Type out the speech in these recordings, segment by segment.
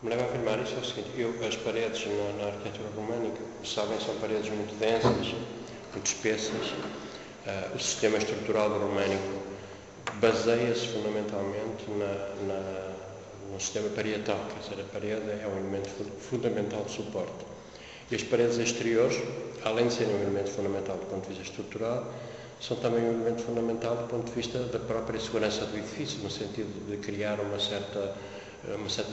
O que me leva a afirmar isso é o seguinte: as paredes na arquitetura românica, como sabem, são paredes muito densas, muito espessas. O sistema estrutural do românico baseia-se fundamentalmente no sistema parietal, quer dizer, a parede é um elemento fundamental de suporte. E as paredes exteriores, além de serem um elemento fundamental do ponto de vista estrutural, são também um elemento fundamental do ponto de vista da própria segurança do edifício, no sentido de criar uma certa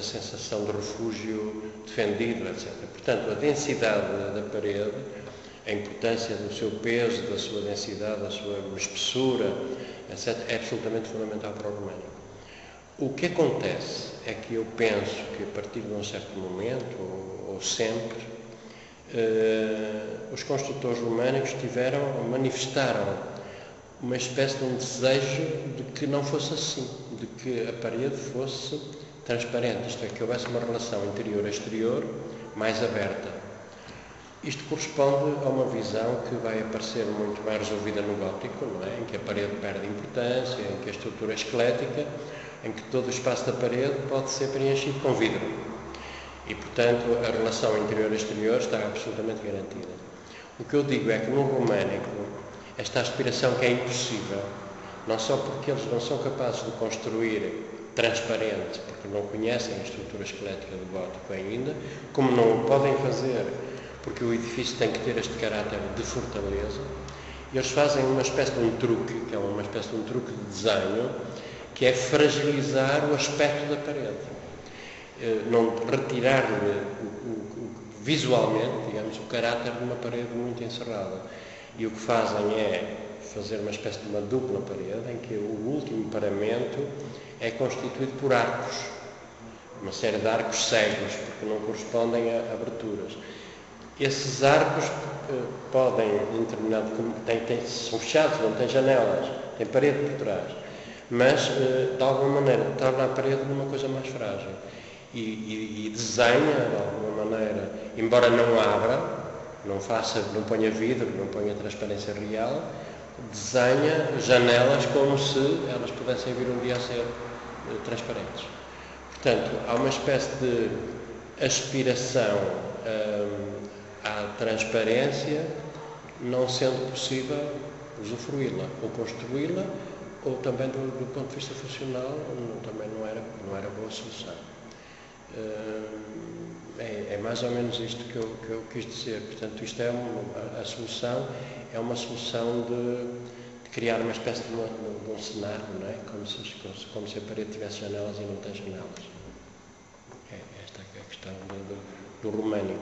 sensação de refúgio defendido, etc. Portanto, a densidade da parede, a importância do seu peso, da sua densidade, da sua espessura, etc., é absolutamente fundamental para o românico. O que acontece é que eu penso que a partir de um certo momento, ou sempre, os construtores românicos manifestaram uma espécie de um desejo de que não fosse assim, de que a parede fosse transparente, isto é, que houvesse uma relação interior-exterior mais aberta. Isto corresponde a uma visão que vai aparecer muito bem resolvida no gótico, não é? Em que a parede perde importância, em que a estrutura é esquelética, em que todo o espaço da parede pode ser preenchido com vidro. E, portanto, a relação interior-exterior está absolutamente garantida. O que eu digo é que no românico, esta aspiração que é impossível, não só porque eles não são capazes de construir transparente, porque não conhecem a estrutura esquelética do gótico ainda, como não o podem fazer, porque o edifício tem que ter este caráter de fortaleza, e eles fazem uma espécie de um truque, que é uma espécie de um truque de desenho, que é fragilizar o aspecto da parede. Não retirar-lhe visualmente, digamos, o caráter de uma parede muito encerrada. E o que fazem é fazer uma espécie de uma dupla parede, em que o último paramento é constituído por arcos, uma série de arcos cegos, porque não correspondem a aberturas. Esses arcos podem, em determinado, são fechados, não têm janelas, têm parede por trás, mas, de alguma maneira, torna a parede uma coisa mais frágil. E desenha, de alguma maneira, embora não abra, não ponha vidro, não ponha transparência real, desenha janelas como se elas pudessem vir um dia a ser transparentes. Portanto, há uma espécie de aspiração à transparência, não sendo possível usufruí-la ou construí-la, ou também do ponto de vista funcional também não era boa solução. É mais ou menos isto que eu quis dizer. Portanto, isto é a solução é uma solução de criar uma espécie de um cenário, não é? Como se a parede tivesse janelas e não tem janelas. Esta é a questão do românico,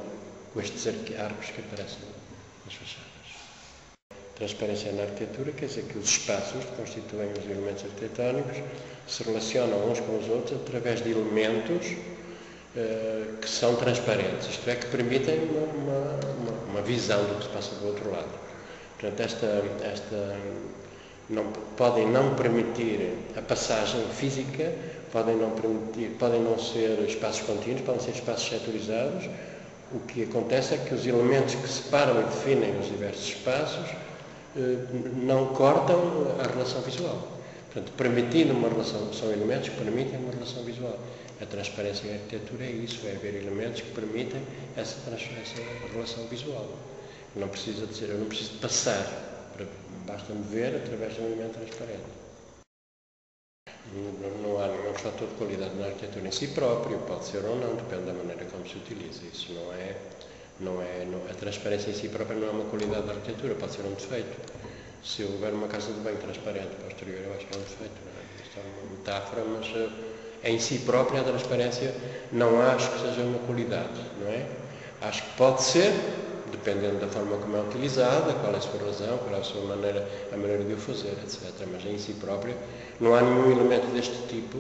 com estes arcos que aparecem nas fachadas. Transparência na arquitetura quer dizer que os espaços que constituem os elementos arquitetónicos se relacionam uns com os outros através de elementos que são transparentes, isto é, que permitem uma visão do que se passa do outro lado. Portanto, podem não permitir a passagem física, podem não ser espaços contínuos, podem ser espaços setorizados. O que acontece é que os elementos que separam e definem os diversos espaços não cortam a relação visual. Portanto, permitindo uma relação, são elementos que permitem uma relação visual. A transparência em arquitetura é isso, é haver elementos que permitem essa relação visual. Não precisa dizer, eu não preciso de passar, basta-me ver através de um elemento transparente. Não há nenhum fator de qualidade na arquitetura em si próprio, pode ser ou não, depende da maneira como se utiliza. Isso a transparência em si própria não é uma qualidade da arquitetura, pode ser um defeito. Se houver uma casa de banho transparente para o exterior, eu acho que é um defeito, não é? Isto é uma metáfora, mas em si própria a transparência não acho que seja uma qualidade, não é? Acho que pode ser, dependendo da forma como é utilizada, qual é a sua razão, qual é a maneira de o fazer, etc. Mas em si própria não há nenhum elemento deste tipo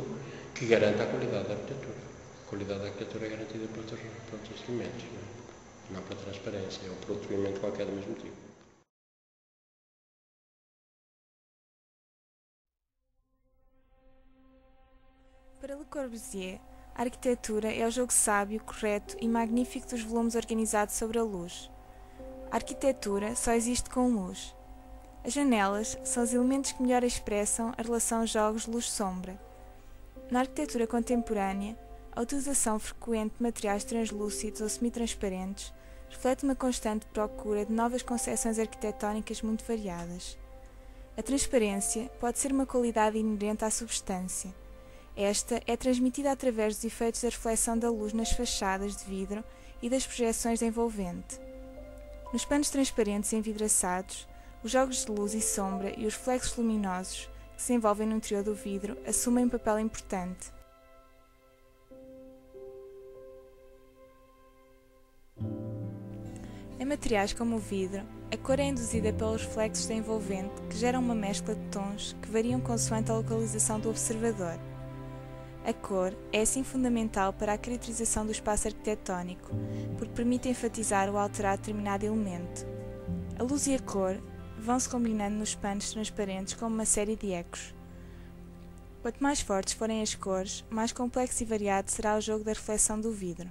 que garanta a qualidade da arquitetura. A qualidade da arquitetura é garantida por outros elementos, não pela transparência ou por outro elemento qualquer do mesmo tipo. Para Le Corbusier, a arquitetura é o jogo sábio, correto e magnífico dos volumes organizados sobre a luz. A arquitetura só existe com luz. As janelas são os elementos que melhor expressam a relação jogos luz-sombra. Na arquitetura contemporânea, A utilização frequente de materiais translúcidos ou semitransparentes reflete uma constante procura de novas concepções arquitetónicas muito variadas. A transparência pode ser uma qualidade inerente à substância. Esta é transmitida através dos efeitos da reflexão da luz nas fachadas de vidro e das projeções da envolvente. Nos panos transparentes envidraçados, os jogos de luz e sombra e os reflexos luminosos que se envolvem no interior do vidro assumem um papel importante. Em materiais como o vidro, a cor é induzida pelos reflexos da envolvente que geram uma mescla de tons que variam consoante a localização do observador. A cor é assim fundamental para a caracterização do espaço arquitetónico, porque permite enfatizar ou alterar determinado elemento. A luz e a cor vão-se combinando nos panos transparentes como uma série de ecos. Quanto mais fortes forem as cores, mais complexo e variado será o jogo da reflexão do vidro.